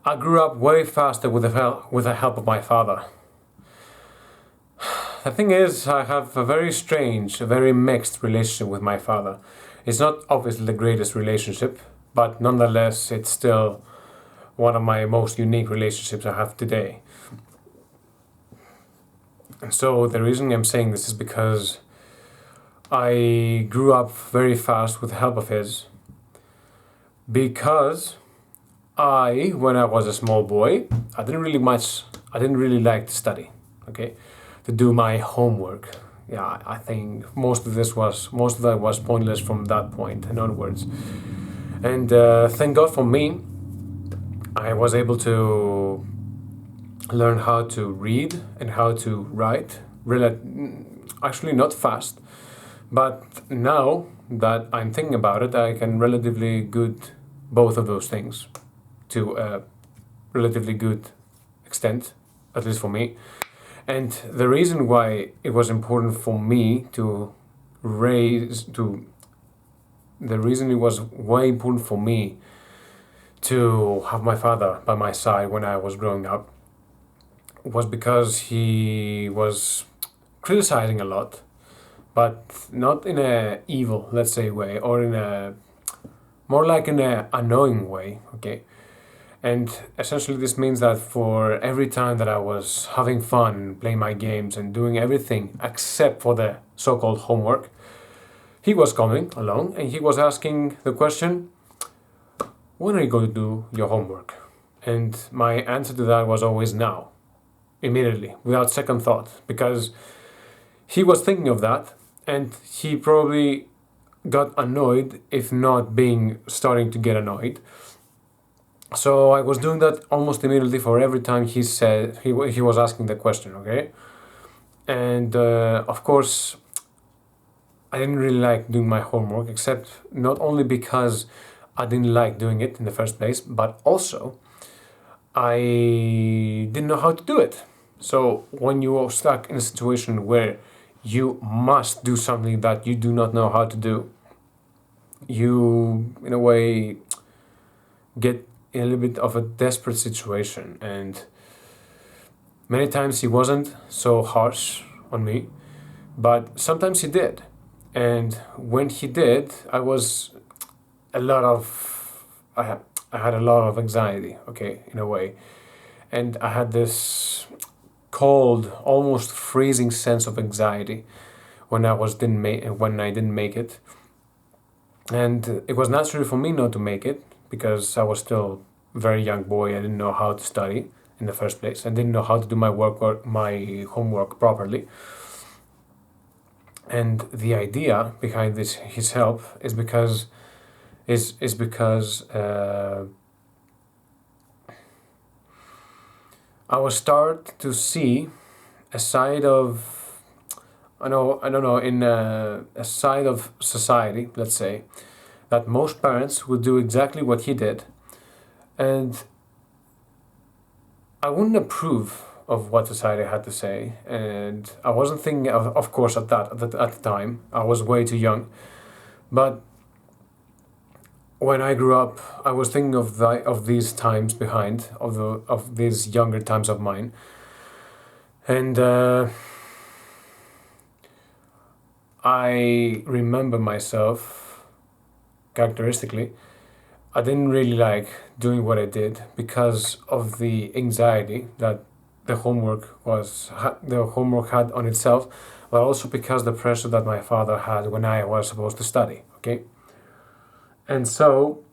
I grew up way faster with the help of my father. The thing is, I have a very strange, a very mixed relationship with my father. It's not obviously the greatest relationship, but nonetheless, it's still one of my most unique relationships I have today. And so the reason I'm saying this is because I grew up very fast with the help of his, because when I was a small boy, I didn't really like to study, okay, to do my homework. Yeah, I think most of that was pointless from that point and onwards. And thank God for me, I was able to learn how to read and how to write. Actually, not fast, but now that I'm thinking about it, I can relatively good both of those things to a relatively good extent, at least for me. And the reason why it was important for me to the reason it was way important for me to have my father by my side when I was growing up was because he was criticizing a lot, but not in a evil, let's say, way, or in a more like in a annoying way, okay? And essentially this means that for every time that I was having fun, playing my games and doing everything except for the so-called homework, he was coming along and he was asking the question, when are you going to do your homework? And my answer to that was always now, immediately, without second thought, because he was thinking of that and he probably got annoyed, if not starting to get annoyed. So I was doing that almost immediately for every time he said he was asking the question, okay? And of course, I didn't really like doing my homework, except not only because I didn't like doing it in the first place, but also I didn't know how to do it. So when you are stuck in a situation where you must do something that you do not know how to do, you, in a way, get in a little bit of a desperate situation. And many times he wasn't so harsh on me, but sometimes he did. And when he did, I had a lot of anxiety, okay, in a way. And I had this cold, almost freezing sense of anxiety when I didn't make it. And it was natural for me not to make it, because I was still a very young boy. I didn't know how to study in the first place. I didn't know how to do my work or my homework properly. And the idea behind his help is because I will start to see a side of, I don't know, in a side of society, let's say, that most parents would do exactly what he did. And I wouldn't approve of what society had to say. And I wasn't thinking, of course, at the time. I was way too young. But when I grew up, I was thinking of these times behind, of these younger times of mine. And I remember myself, characteristically, I didn't really like doing what I did because of the anxiety that the homework had on itself, but also because the pressure that my father had when I was supposed to study, okay? And so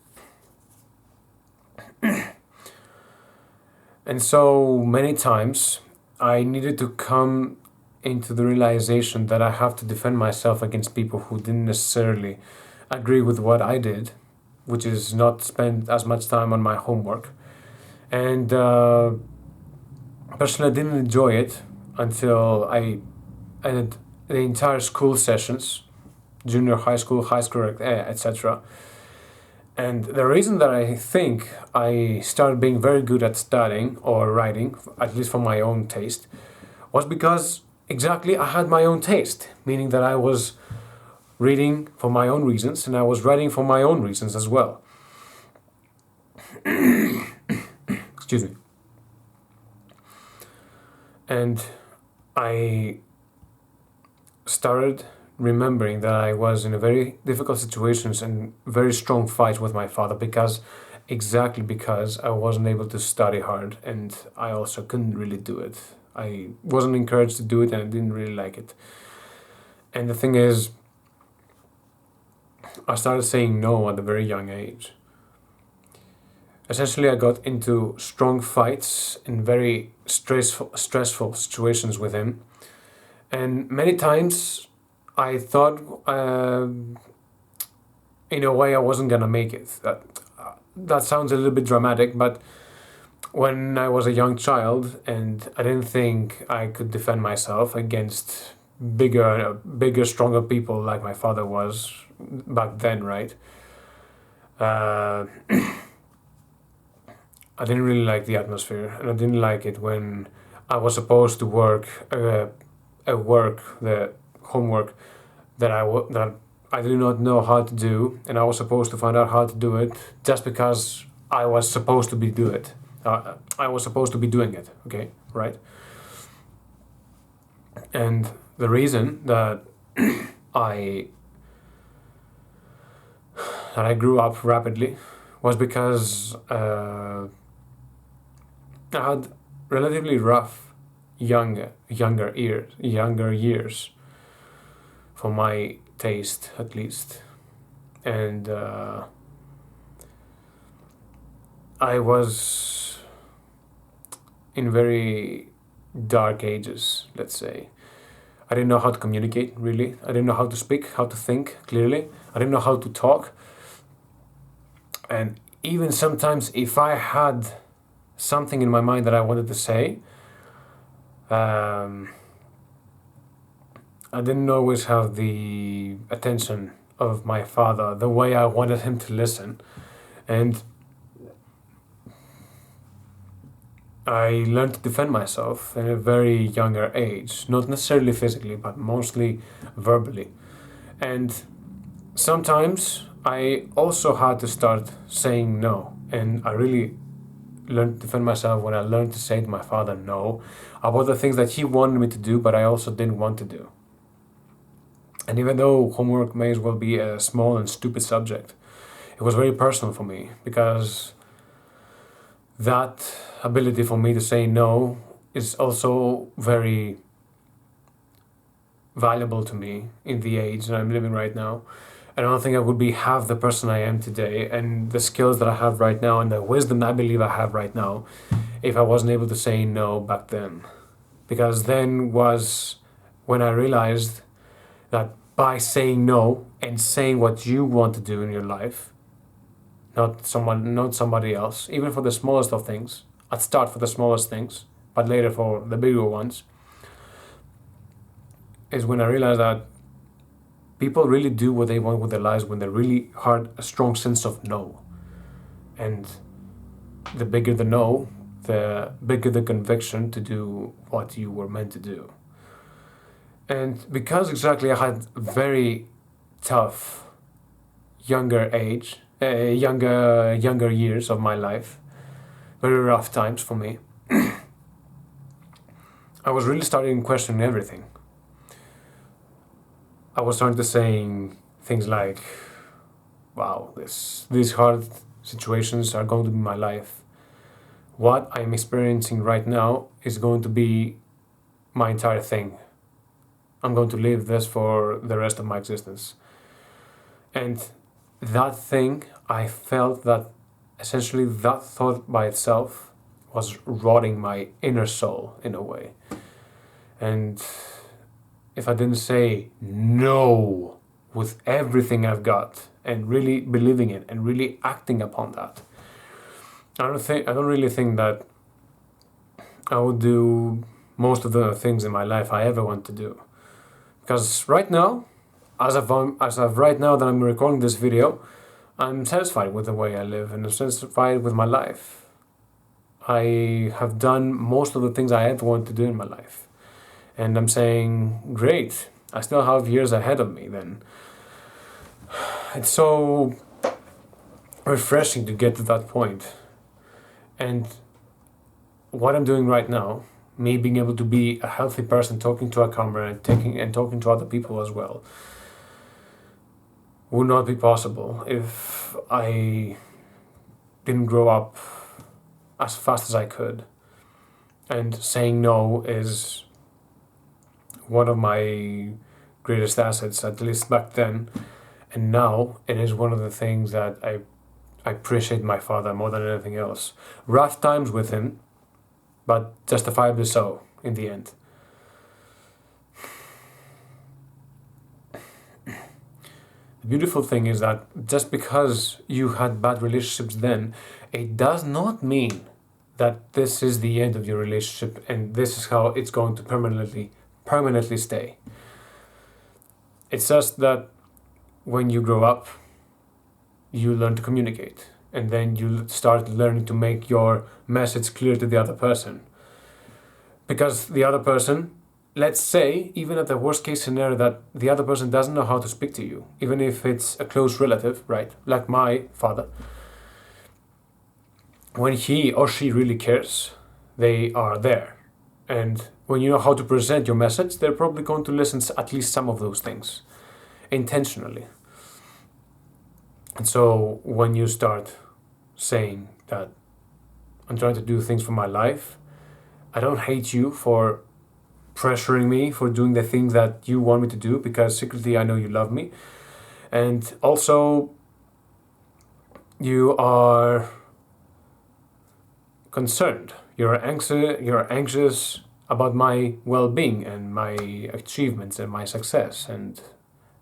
many times I needed to come into the realization that I have to defend myself against people who didn't necessarily agree with what I did, which is not spend as much time on my homework. And personally, I didn't enjoy it until I ended the entire school sessions, junior high school, etc. And the reason that I think I started being very good at studying or writing, at least for my own taste, was because exactly I had my own taste, meaning that I was reading for my own reasons and I was writing for my own reasons as well. Excuse me. And I started remembering that I was in a very difficult situations and very strong fights with my father exactly because I wasn't able to study hard, and I also couldn't really do it. I wasn't encouraged to do it and I didn't really like it. And the thing is, I started saying no at a very young age. Essentially, I got into strong fights in very stressful situations with him. And many times I thought, in a way, I wasn't gonna make it. That sounds a little bit dramatic, but when I was a young child and I didn't think I could defend myself against bigger, stronger people like my father was back then, right? Uh, I didn't really like the atmosphere, and I didn't like it when I was supposed to work the homework that I did not know how to do, and I was supposed to find out how to do it just because I was supposed to be do it. I was supposed to be doing it. Okay, right? And the reason that I that I grew up rapidly was because I had relatively rough younger years for my taste, at least, and I was in very dark ages, let's say. I didn't know how to communicate, really. I didn't know how to speak, how to think clearly. I didn't know how to talk. And even sometimes, if I had something in my mind that I wanted to say, I didn't always have the attention of my father the way I wanted him to listen. And I learned to defend myself at a very younger age, not necessarily physically, but mostly verbally. And sometimes I also had to start saying no, and I really learned to defend myself when I learned to say to my father no about the things that he wanted me to do, but I also didn't want to do. And even though homework may as well be a small and stupid subject, it was very personal for me because that ability for me to say no is also very valuable to me in the age that I'm living right now. I don't think I would be half the person I am today and the skills that I have right now and the wisdom I believe I have right now if I wasn't able to say no back then. Because then was when I realized that by saying no and saying what you want to do in your life, not somebody else, even for the smallest of things. I'd start for the smallest things, but later for the bigger ones, is when I realized that people really do what they want with their lives when they really hard a strong sense of no. And the bigger the no, the bigger the conviction to do what you were meant to do. And because exactly I had very tough younger years of my life, very rough times for me, I was really starting questioning everything. I was starting to saying things like, wow, these hard situations are going to be my life. What I'm experiencing right now is going to be my entire thing. I'm going to live this for the rest of my existence. And that thing, I felt that essentially that thought by itself was rotting my inner soul in a way. And if I didn't say no with everything I've got and really believing it and really acting upon that, I don't really think that I would do most of the things in my life I ever want to do. Because right now, as of right now that I'm recording this video, I'm satisfied with the way I live and I'm satisfied with my life. I have done most of the things I ever wanted to do in my life. And I'm saying, great, I still have years ahead of me then. It's so refreshing to get to that point. And what I'm doing right now, me being able to be a healthy person, talking to a camera and talking to other people as well, would not be possible if I didn't grow up as fast as I could. And saying no is one of my greatest assets, at least back then. And now it is one of the things that I appreciate my father more than anything else. Rough times with him, but justifiably so in the end. The beautiful thing is that just because you had bad relationships then, it does not mean that this is the end of your relationship and this is how it's going to permanently stay. It's just that when you grow up, you learn to communicate, and then you start learning to make your message clear to the other person. Because the other person, let's say, even at the worst case scenario that the other person doesn't know how to speak to you, even if it's a close relative, right? Like my father. When he or she really cares, they are there. And when you know how to present your message, they're probably going to listen to at least some of those things, intentionally. And so when you start saying that I'm trying to do things for my life, I don't hate you for pressuring me for doing the things that you want me to do, because secretly I know you love me. And also, you are concerned. You're anxious about my well-being and my achievements and my success. And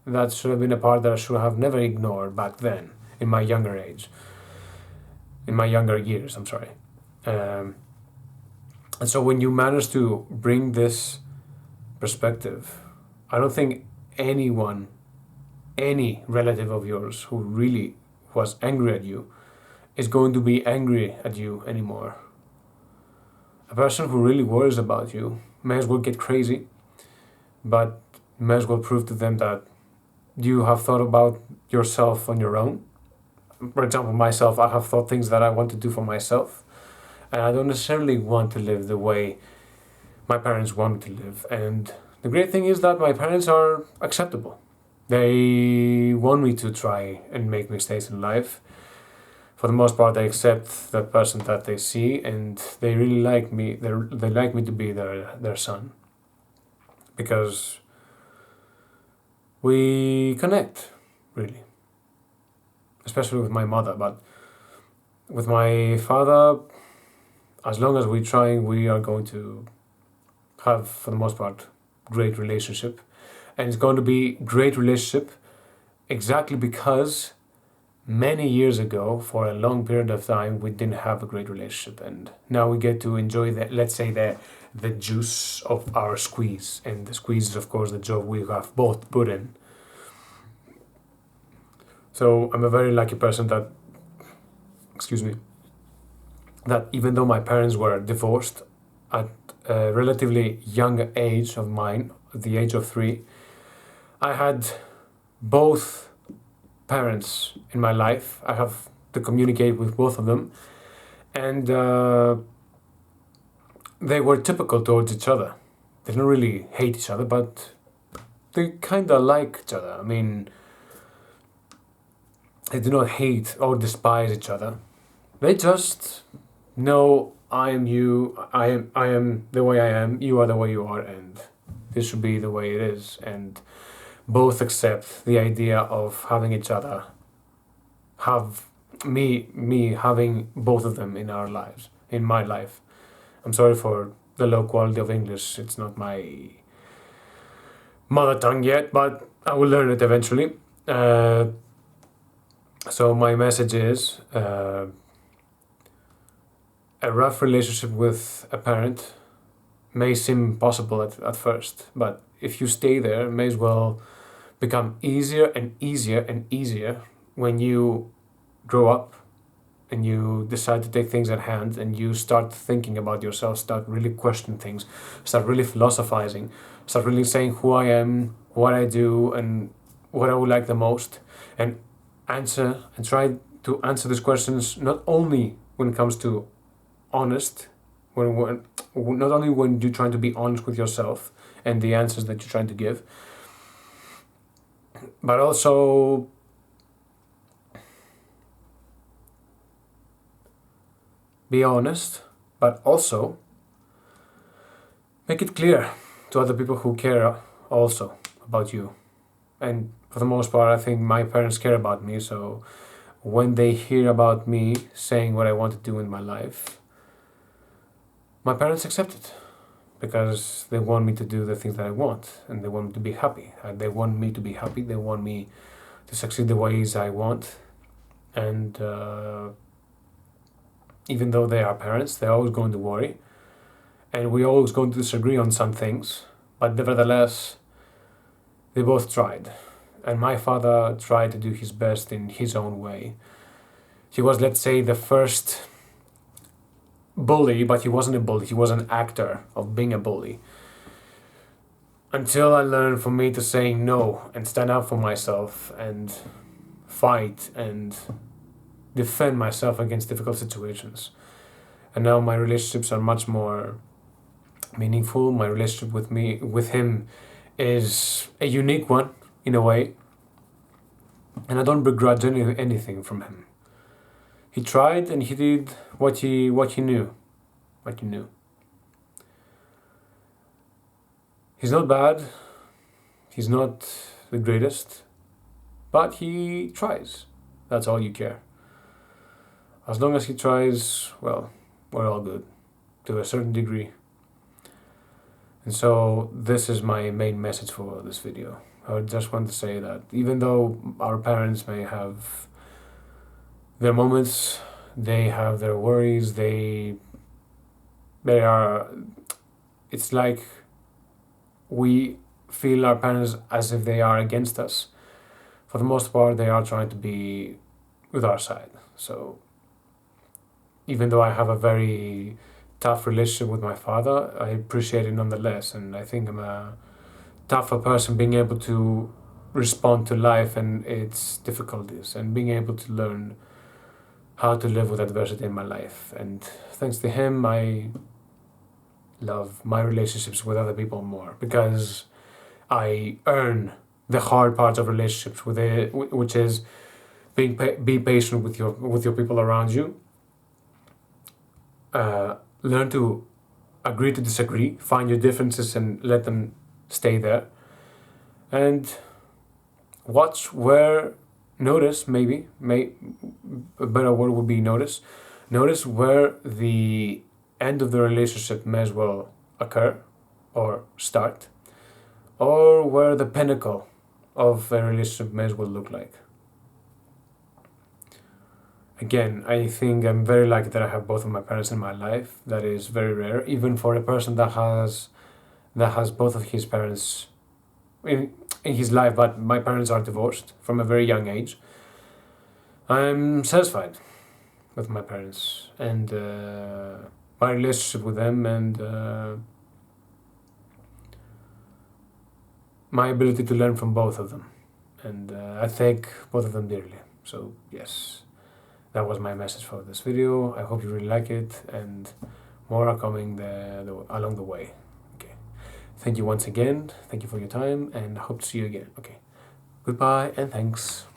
that should have been a part that I should have never ignored back then, in my younger years, I'm sorry. And so when you manage to bring this perspective, I don't think anyone, any relative of yours who really was angry at you, is going to be angry at you anymore. A person who really worries about you may as well get crazy, but may as well prove to them that you have thought about yourself on your own. For example, myself, I have thought things that I want to do for myself, and I don't necessarily want to live the way my parents want me to live. And the great thing is that my parents are acceptable. They want me to try and make mistakes in life. For the most part, they accept the person that they see, and they really like me. They like me to be their son, because we connect, really. Especially with my mother, but with my father, as long as we're trying, we are going to have, for the most part, great relationship. And it's going to be great relationship exactly because many years ago, for a long period of time, we didn't have a great relationship, and now we get to enjoy the juice of our squeeze. And the squeeze is, of course, the job we have both put in. So I'm a very lucky person that, that even though my parents were divorced at a relatively young age of mine, at the age of 3, I had both parents in my life. I have to communicate with both of them, and they were typical towards each other. They didn't really hate each other, but they kind of like each other. I mean, they do not hate or despise each other. They just know I am you, I am the way I am, you are the way you are, and this should be the way it is. And both accept the idea of having each other, have me having both of them in our lives, in my life. I'm sorry for the low quality of English. It's not my mother tongue yet, but I will learn it eventually. So my message is, a rough relationship with a parent may seem impossible at first, but if you stay there, it may as well become easier and easier and easier when you grow up and you decide to take things at hand and you start thinking about yourself, start really questioning things, start really philosophizing, start really saying who I am, what I do, and what I would like the most, and try to answer these questions not only when it comes to honest when not only when you're trying to be honest with yourself and the answers that you're trying to give, but also be honest, but also make it clear to other people who care also about you. And for the most part, I think my parents care about me, so when they hear about me saying what I want to do in my life, my parents accept it because they want me to do the things that I want and they want me to be happy. They want me to be happy, they want me to succeed the ways I want. And even though they are parents, they're always going to worry and we're always going to disagree on some things, but nevertheless, they both tried. And my father tried to do his best in his own way. He was, let's say, the first bully, but he wasn't a bully, he was an actor of being a bully. Until I learned for me to say no and stand up for myself and fight and defend myself against difficult situations. And now my relationships are much more meaningful. My relationship with him is a unique one in a way, and I don't begrudge anything from him. He tried and he did what he knew. He's not bad, he's not the greatest, but he tries. That's all you care. As long as he tries, well, we're all good to a certain degree. And so this is my main message for this video. I just want to say that even though our parents may have their moments, they have their worries, they are, it's like we feel our parents as if they are against us. For the most part, they are trying to be with our side. So even though I have a very tough relationship with my father, I appreciate it nonetheless, and I think I'm a tougher person being able to respond to life and its difficulties and being able to learn how to live with adversity in my life. And thanks to him, I love my relationships with other people more because I earn the hard parts of relationships with it, which is be patient with your people around you. Learn to agree to disagree, find your differences and let them stay there. And watch where, notice maybe, a better word would be notice. Notice where the end of the relationship may as well occur or start, or where the pinnacle of a relationship may as well look like. Again, I think I'm very lucky that I have both of my parents in my life. That is very rare, even for a person that has both of his parents in his life, but my parents are divorced from a very young age. I'm satisfied with my parents and my relationship with them and my ability to learn from both of them. And I thank both of them dearly. So yes, that was my message for this video. I hope you really like it, and more are coming along the way. Okay. Thank you once again. Thank you for your time, and I hope to see you again. Okay. Goodbye, and thanks.